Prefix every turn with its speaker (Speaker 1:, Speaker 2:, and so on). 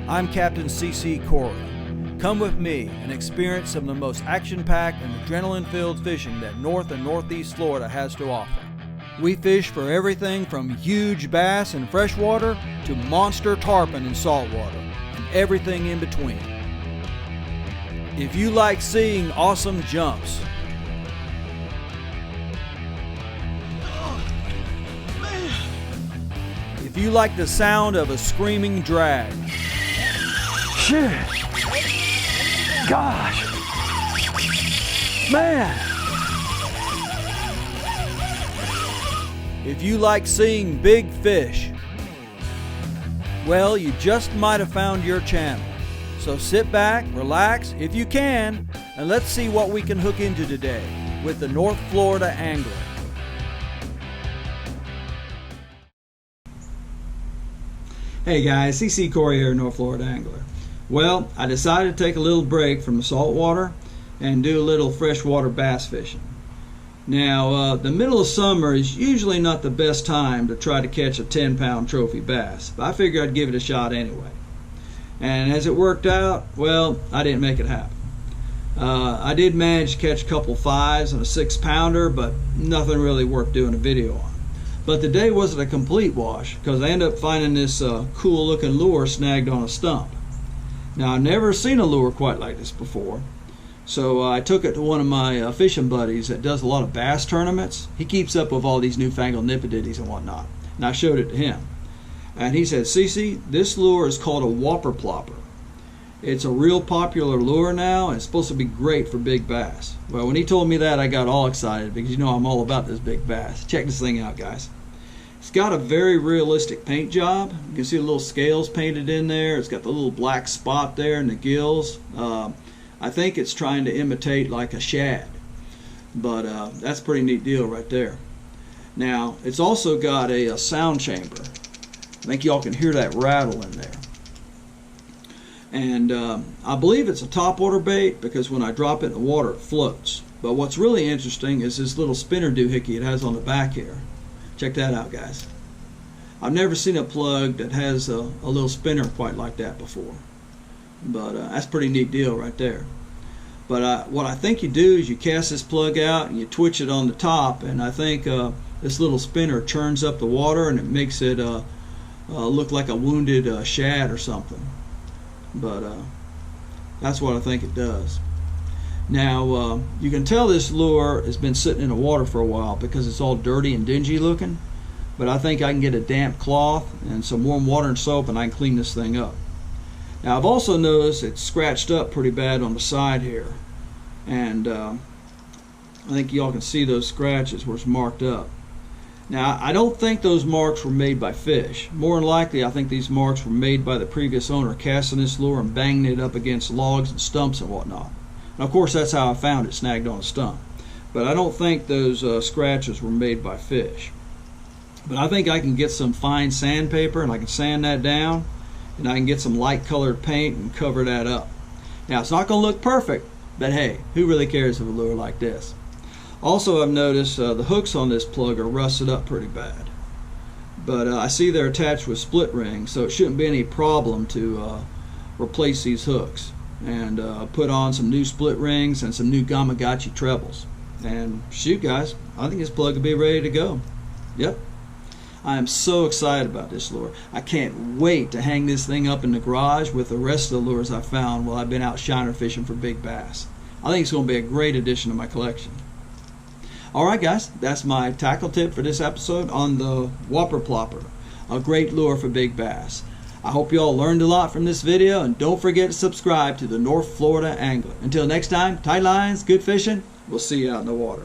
Speaker 1: I'm Captain C.C.Corey. Come with me and experience some of the most action-packed and adrenaline-filled fishing that North and Northeast Florida has to offer. We fish for everything from huge bass in freshwater to monster tarpon in saltwater, and everything in between. If you like seeing awesome jumps, if you like the sound of a screaming drag,
Speaker 2: shit, gosh, man.
Speaker 1: If you like seeing big fish, well, you just might have found your channel. So sit back, relax, if you can, and let's see what we can hook into today with the North Florida Angler.
Speaker 3: Hey guys, C.C.Corey here, North Florida Angler. Well, I decided to take a little break from the saltwater and do a little freshwater bass fishing. Now, the middle of summer is usually not the best time to try to catch a 10-pound trophy bass, but I figured I'd give it a shot anyway. And as it worked out, well, I didn't make it happen. I did manage to catch a couple 5s and a 6-pounder, but nothing really worth doing a video on. But the day wasn't a complete wash, because I ended up finding this cool looking lure snagged on a stump. Now, I've never seen a lure quite like this before, so I took it to one of my fishing buddies that does a lot of bass tournaments. He keeps up with all these newfangled nippidities and whatnot, and I showed it to him. And he said, "CC, this lure is called a Whopper Plopper. It's a real popular lure now, and it's supposed to be great for big bass." Well, when he told me that, I got all excited, because you know I'm all about this big bass. Check this thing out, guys. It's got a very realistic paint job. You can see the little scales painted in there. It's got the little black spot there in the gills. I think it's trying to imitate like a shad, but that's a pretty neat deal right there. Now, it's also got a sound chamber. I think y'all can hear that rattle in there. And I believe it's a topwater bait, because when I drop it in the water it floats. But what's really interesting is this little spinner doohickey it has on the back here. Check that out, guys. I've never seen a plug that has a little spinner quite like that before. But that's a pretty neat deal right there. But what I think you do is you cast this plug out and you twitch it on the top, and I think this little spinner churns up the water and it makes it look like a wounded shad or something. But that's what I think it does. Now, you can tell this lure has been sitting in the water for a while because it's all dirty and dingy looking, but I think I can get a damp cloth and some warm water and soap and I can clean this thing up. Now, I've also noticed it's scratched up pretty bad on the side here, and I think y'all can see those scratches where it's marked up. Now, I don't think those marks were made by fish. More than likely, I think these marks were made by the previous owner casting this lure and banging it up against logs and stumps and whatnot. And of course, that's how I found it snagged on a stump. But I don't think those scratches were made by fish. But I think I can get some fine sandpaper and I can sand that down, and I can get some light colored paint and cover that up. Now, it's not going to look perfect, but hey, who really cares of a lure like this? Also, I've noticed the hooks on this plug are rusted up pretty bad. But I see they're attached with split rings, so it shouldn't be any problem to replace these hooks. And put on some new split rings and some new Gamakatsu trebles. And shoot, guys, I think this plug will be ready to go. Yep. I am so excited about this lure. I can't wait to hang this thing up in the garage with the rest of the lures I found while I've been out shiner fishing for big bass. I think it's going to be a great addition to my collection. Alright guys, that's my tackle tip for this episode on the Whopper Plopper, a great lure for big bass. I hope you all learned a lot from this video, and don't forget to subscribe to the North Florida Angler. Until next time, tight lines, good fishing. We'll see you out in the water.